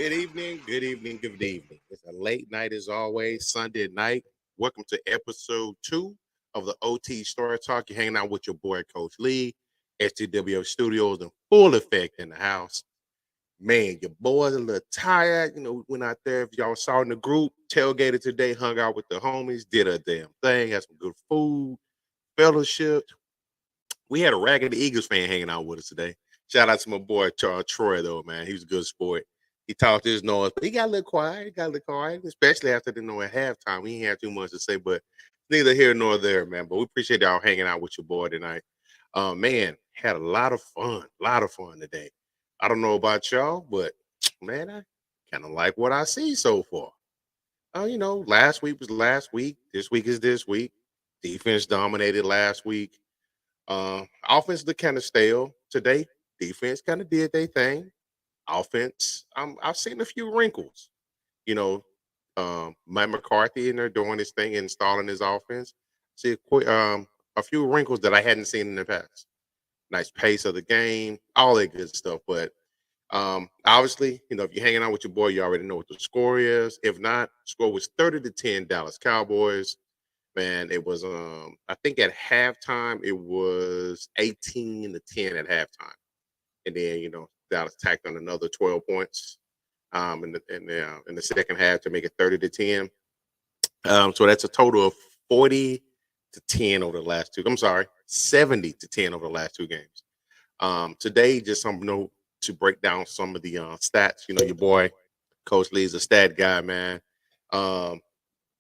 Good evening, good evening, good evening. It's a late night as always, Sunday night. Welcome to episode 2 of the OT Story Talk. You're hanging out with your boy, Coach Lee. STWF Studios in full effect in the house. Man, your boy's a little tired. We went out there. If y'all saw in the group, tailgated today, hung out with the homies, did a damn thing, had some good food, fellowship. We had a Raggedy Eagles fan hanging out with us today. Shout out to my boy Troy, though, man. He was a good sport. He talked his noise, but he got a little quiet. Especially after the at halftime. He ain't had too much to say, but neither here nor there, man. But we appreciate y'all hanging out with your boy tonight. Man, had a lot of fun today. I don't know about y'all, but man, I kind of like what I see so far. Last week was last week. This week is this week. Defense dominated last week. Offense looked kind of stale today. Defense kind of did their thing. Offense, I've seen a few wrinkles. You know, Mike McCarthy in there doing his thing, installing his offense. See a few wrinkles that I hadn't seen in the past. Nice pace of the game, all that good stuff. But obviously, if you're hanging out with your boy, you already know what the score is. If not, score was 30-10 Dallas Cowboys. Man, it was I think at halftime it was 18-10 at halftime. And then, Dallas tacked on another 12 points in the second half to make it 30-10. So that's a total of 40-10 over the last two. I'm sorry, 70-10 over the last two games. Today, just to break down some of the stats. Your boy Coach Lee is a stat guy, man.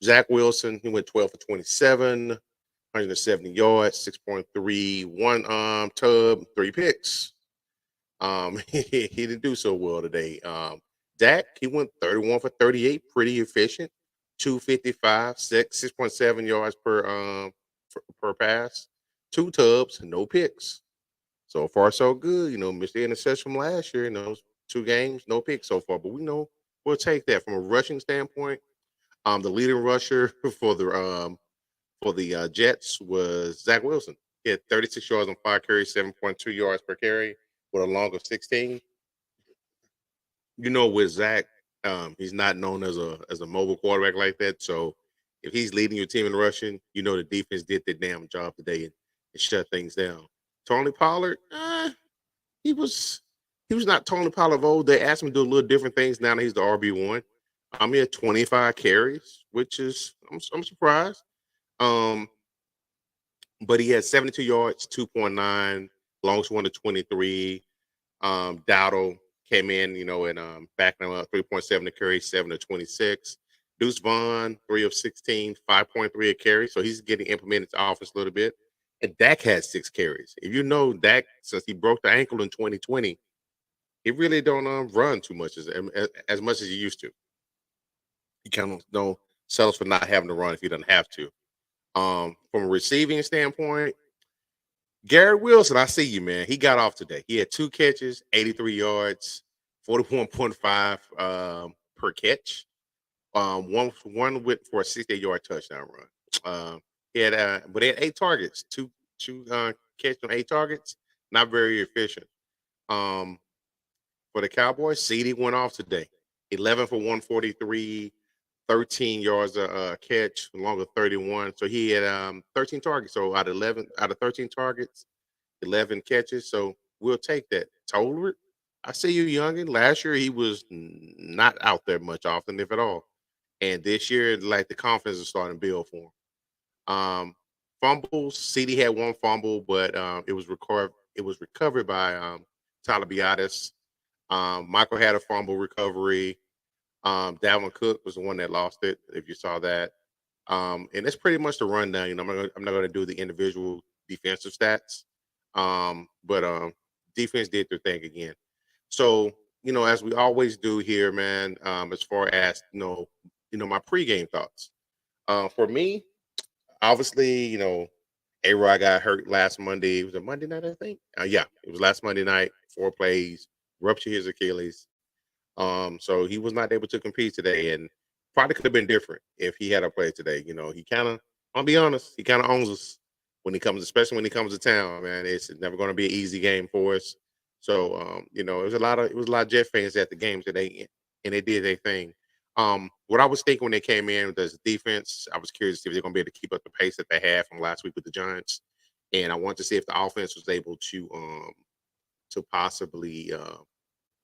Zach Wilson, he went 12 for 27, 170 yards, 6.3, one tub, 3 picks. He didn't do so well today. Dak, he went 31 for 38, pretty efficient, 255, 6.7 yards per pass, 2 tubs, no picks. So far, so good. Missed the interception from last year in those 2 games, no picks so far. But we know we'll take that from a rushing standpoint. The leading rusher for the Jets was Zach Wilson. He had 36 yards on 5 carries, 7.2 yards per carry with a long of 16. With Zach, he's not known as a mobile quarterback like that. So if he's leading your team in rushing, the defense did their damn job today and shut things down. Tony Pollard, he was not Tony Pollard of old. They asked him to do a little different things now that he's the RB1. He had 25 carries, which is I'm surprised. But he had 72 yards, 2.9, longest one to 23. Dowdle came in, and backing him up 3.7 to carry, 7 to 26. Deuce Vaughn, 3 of 16, 5.3 a carry. So he's getting implemented to offense a little bit. And Dak had 6 carries. If you know Dak, since he broke the ankle in 2020, he really don't run too much as much as he used to. He kind of settles for not having to run if he doesn't have to. From a receiving standpoint, Garrett Wilson, I see you, man. He got off today. He had 2 catches, 83 yards, 41.5 per catch. One with for a 68-yard touchdown run. But he had 8 targets, two catches on 8 targets. Not very efficient. For the Cowboys, CD went off today. 11 for 143, 13 yards a catch, along with 31. So he had 13 targets. So out of 13 targets, 11 catches. So we'll take that. Tolbert, I see you, youngin. Last year he was not out there much often, if at all. And this year, like the confidence is starting to build for him. Fumbles, CD had 1 fumble, but it was recovered by Tyler Biadasz. Michael had a fumble recovery. Dalvin Cook was the one that lost it, if you saw that. And that's pretty much the rundown. I'm not going to do the individual defensive stats. But defense did their thing again. So, as we always do here, man, as far as, my pregame thoughts. For me, obviously, A-Rod got hurt last Monday. It was a Monday night, I think. Yeah, it was last Monday night, 4 plays, ruptured his Achilles. So he was not able to compete today, and probably could have been different if he had a play today. He kind of, I'll be honest, he kind of owns us especially when he comes to town, man. It's never going to be an easy game for us. So, it was a lot of Jet fans at the game today. and they did their thing. What I was thinking when they came in with this defense, I was curious to see if they're going to be able to keep up the pace that they had from last week with the Giants, and I want to see if the offense was able to possibly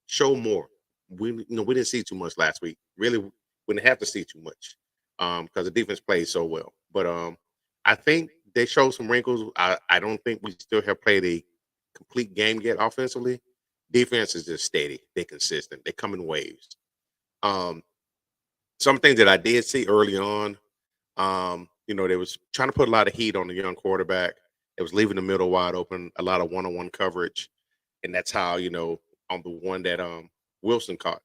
show more. We didn't see too much last week. Really, we didn't have to see too much because the defense played so well. But I think they showed some wrinkles. I don't think we still have played a complete game yet offensively. Defense is just steady. They're consistent. They come in waves. Um, some things that I did see early on, they was trying to put a lot of heat on the young quarterback. It was leaving the middle wide open, a lot of one-on-one coverage, and that's how on the one that Wilson caught.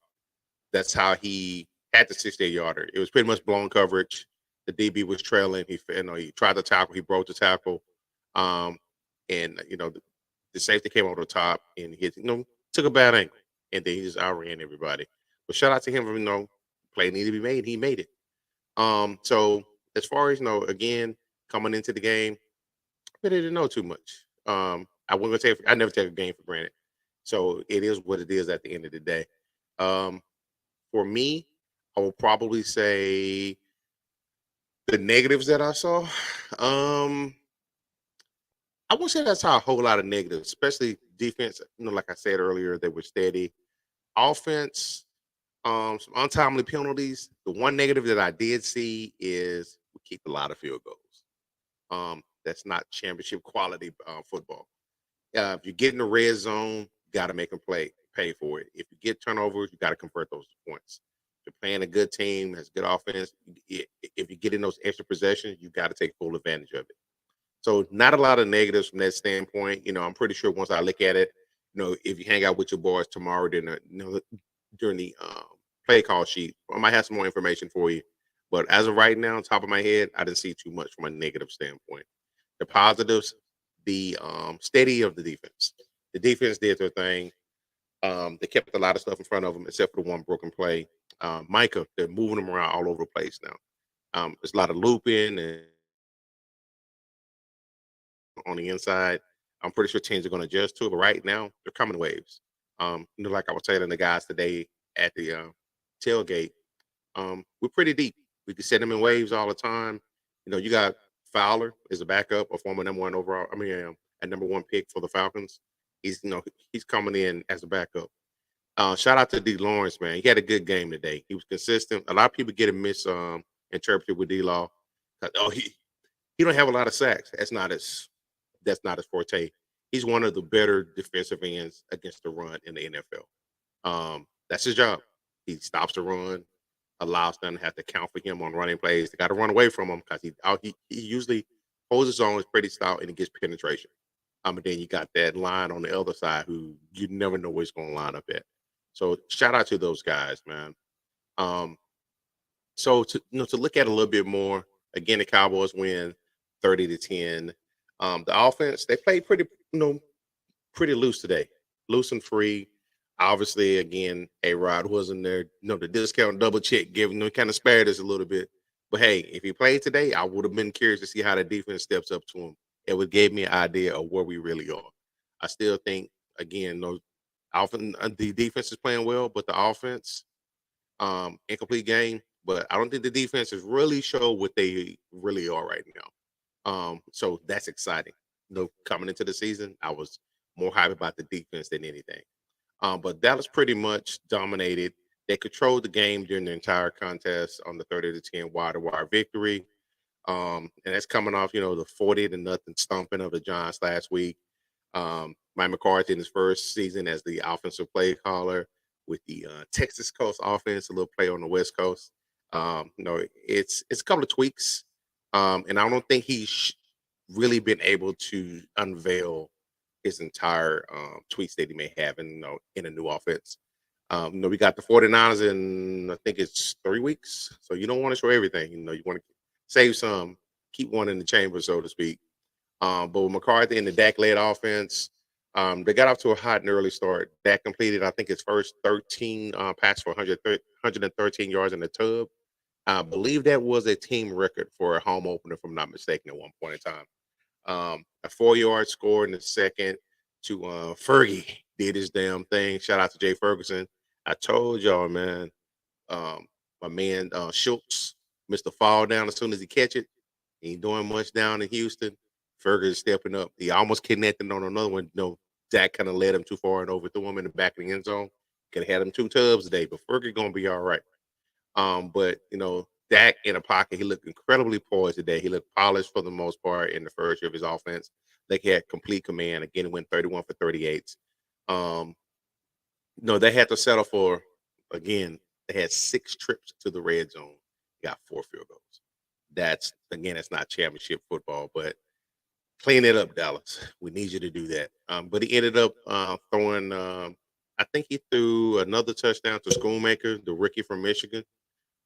That's how he had the 60-yarder. It was pretty much blown coverage. The DB was trailing. He tried to tackle. He broke the tackle, um, and the safety came over the top and he took a bad angle, and then he just outran everybody. But shout out to him for play needed to be made. He made it. So as far as again coming into the game, I really didn't know too much. I wasn't gonna take. I never take a game for granted. So it is what it is at the end of the day. Um, for me, I will probably say the negatives that I saw. I won't say that's how a whole lot of negatives, especially defense. Like I said earlier, they were steady. Offense, some untimely penalties. The one negative that I did see is we keep a lot of field goals. That's not championship quality football. If you get in the red zone, you got to make them pay for it. If you get turnovers, you got to convert those points. If you're playing a good team, has good offense, if you get in those extra possessions, you got to take full advantage of it. So not a lot of negatives from that standpoint. I'm pretty sure once I look at it, if you hang out with your boys tomorrow, then during the play call sheet, I might have some more information for you. But as of right now, on top of my head, I didn't see too much from a negative standpoint. The positives, the steady of the defense. The defense did their thing. They kept a lot of stuff in front of them, except for the one broken play. Micah, they're moving them around all over the place now. There's a lot of looping and on the inside. I'm pretty sure teams are going to adjust to it, but right now they're coming waves. Like I was telling the guys today at the tailgate, we're pretty deep. We can set them in waves all the time. You got Fowler as a backup, a former number one overall. A number one pick for the Falcons. He's coming in as a backup. Shout out to D. Lawrence, man. He had a good game today. He was consistent. A lot of people get him misinterpreted with D. Law. He don't have a lot of sacks. That's not his forte. He's one of the better defensive ends against the run in the NFL. That's his job. He stops the run, allows them to have to count for him on running plays. They got to run away from him because he usually holds his own, is pretty stout, and he gets penetration. And then you got that line on the other side who you never know where it's going to line up at. So shout out to those guys, man. So to look at it a little bit more, again, the Cowboys win 30-10. The offense, they played pretty loose today, loose and free. Obviously, again, A-Rod wasn't there. The discount double check giving kind of spared us a little bit. But hey, if he played today, I would have been curious to see how the defense steps up to him. It would give me an idea of where we really are. I still think, again, often the defense is playing well, but the offense, incomplete game. But I don't think the defense has really showed what they really are right now. So that's exciting. Coming into the season, I was more hyped about the defense than anything. But Dallas pretty much dominated. They controlled the game during the entire contest on the 30-10 wire-to-wire victory. And that's coming off, the 40-0 stomping of the Giants last week. Mike McCarthy in his first season as the offensive play caller with the Texas Coast offense, a little play on the West Coast. It's a couple of tweaks. And I don't think he's really been able to unveil his entire tweaks that he may have in a new offense. We got the 49ers in, I think it's 3 weeks. So you don't want to show everything. You want to save some, keep one in the chamber, so to speak. But with McCarthy and the Dak-led offense, they got off to a hot and early start. Dak completed, I think, his first 13 passes for 113 yards in the tub. I believe that was a team record for a home opener, if I'm not mistaken, at one point in time. A 4-yard score in the second to Fergie did his damn thing. Shout out to Jay Ferguson. I told y'all, man, My man Schultz, Mr. Fall down as soon as he catch it. He ain't doing much down in Houston. Fergus stepping up. He almost connected on another one. Dak kind of led him too far and overthrew him in the back of the end zone. Could have had him 2 tubs today, but Fergus gonna be all right. But Dak in a pocket, he looked incredibly poised today. He looked polished for the most part in the first year of his offense. Like he had complete command. Again, he went 31 for 38. No, they had to settle for, again, they had 6 trips to the red zone, got 4 field goals. That's, again, it's not championship football, but clean it up, Dallas. We need you to do that. But he ended up throwing, I think he threw another touchdown to Schoonmaker, the rookie from Michigan.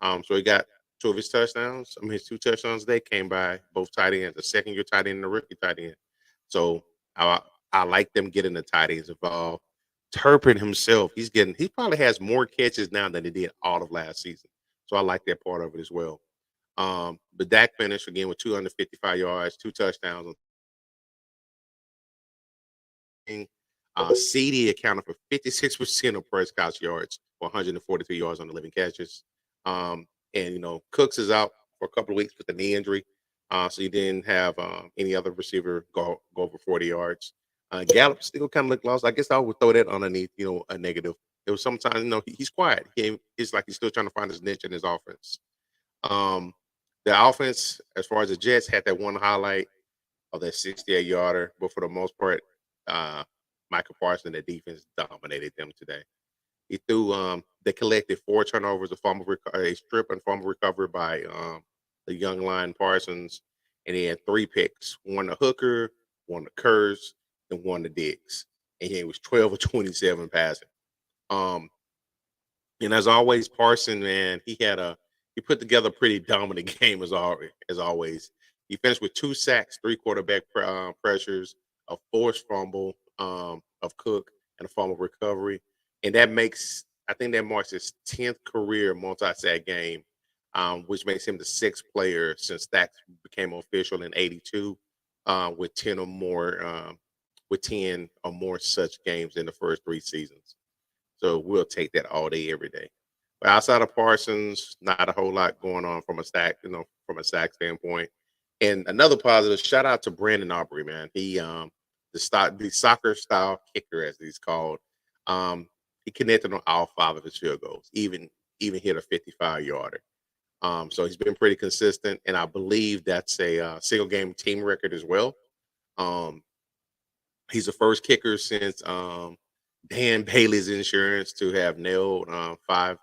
So he got 2 of his touchdowns. I mean, his 2 touchdowns today came by both tight ends, the second-year tight end and the rookie tight end. So I like them getting the tight ends involved. Turpin himself, he probably has more catches now than he did all of last season. So I like that part of it as well. But Dak finished again with 255 yards, 2 touchdowns. CD accounted for 56% of Prescott's yards, 143 yards on 11 catches. And Cooks is out for a couple of weeks with a knee injury, so he didn't have any other receiver go over 40 yards. Gallup still kind of looked lost. I guess I would throw that underneath, a negative. It was sometimes, he's quiet. It's like he's still trying to find his niche in his offense. The offense, as far as the Jets, had that one highlight of that 68-yarder, but for the most part, Michael Parsons, the defense dominated them today. He threw, they collected 4 turnovers, a strip and fumble recovery by the young line Parsons, and he had 3 picks, 1 to Hooker, 1 to Kurz, and 1 to Diggs. And he was 12 of 27 passing. And as always, Parsons, man, he put together a pretty dominant game as always. He finished with 2 sacks, 3 quarterback pressures, a forced fumble of Cook, and a fumble recovery. And I think that marks his 10th career multi-sack game, which makes him the 6th player since that became official in '82, with 10 or more such games in the first 3 seasons. So we'll take that all day, every day. But outside of Parsons, not a whole lot going on from a sack standpoint. And another positive, shout out to Brandon Aubrey, man. He the soccer style kicker, as he's called. He connected on all 5 of his field goals, even hit a 55-yarder. So he's been pretty consistent, and I believe that's a single game team record as well. He's the first kicker since Dan Bailey's insurance to have nailed 5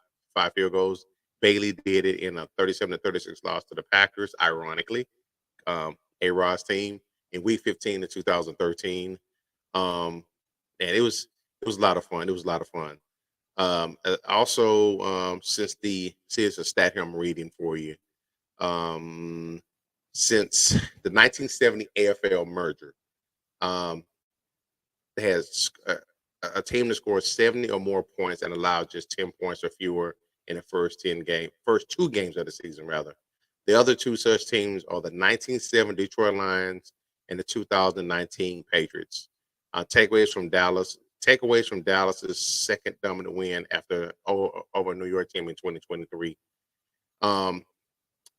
field goals. Bailey did it in a 37-36 loss to the Packers, ironically, A-Rod's team in Week 15 of 2013. And it was a lot of fun. Also, since here's a stat here I'm reading for you. Since the 1970 AFL merger, has a team that scores 70 or more points and allows just 10 points or fewer in the first 2 games of the season, rather. The other 2 such teams are the 1970 Detroit Lions and the 2019 Patriots. Takeaways from Dallas's second dominant win over a New York team in 2023.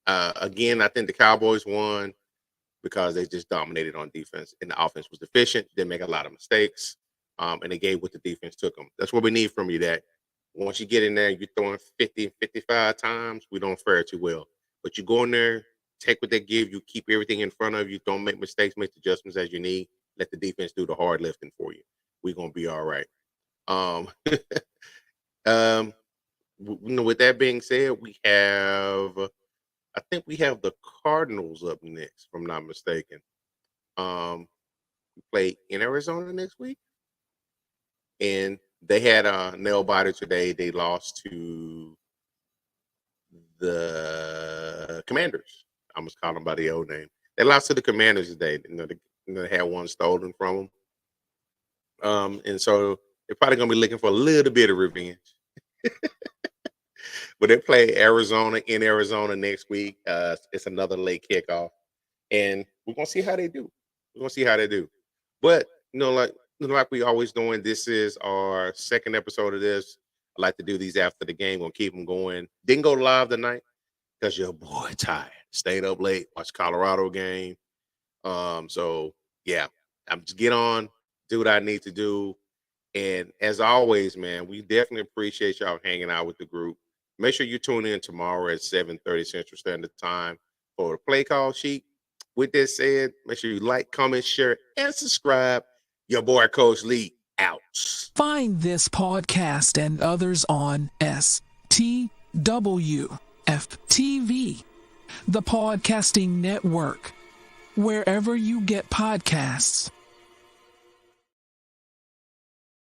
Again, I think the Cowboys won because they just dominated on defense, and the offense was deficient, didn't make a lot of mistakes, and they gave what the defense took them. That's what we need from you, Dak. Once you get in there, you're throwing 50, 55 times, we don't fare too well. But you go in there, take what they give you, keep everything in front of you, don't make mistakes, make the adjustments as you need, let the defense do the hard lifting for you. We're going to be all right. With that being said, I think we have the Cardinals up next, if I'm not mistaken. We play in Arizona next week. And they had a nail biter today. They lost to the Commanders. I almost called them by the old name. They lost to the Commanders today. They had one stolen from them. And so they're probably going to be looking for a little bit of revenge. But they play Arizona in Arizona next week. It's another late kickoff. And we're going to see how they do. But, like we always doing, this is our second episode of this. I like to do these after the game. Gonna keep them going. Didn't go live tonight because your boy tired. Stayed up late, watched Colorado game. So yeah, I'm just get on, do what I need to do. And as always, man, we definitely appreciate y'all hanging out with the group. Make sure you tune in tomorrow at 7:30 Central Standard Time for the play call sheet. With that said, make sure you like, comment, share, and subscribe. Your boy, Coach Lee, out. Find this podcast and others on STWF-TV, the podcasting network, wherever you get podcasts.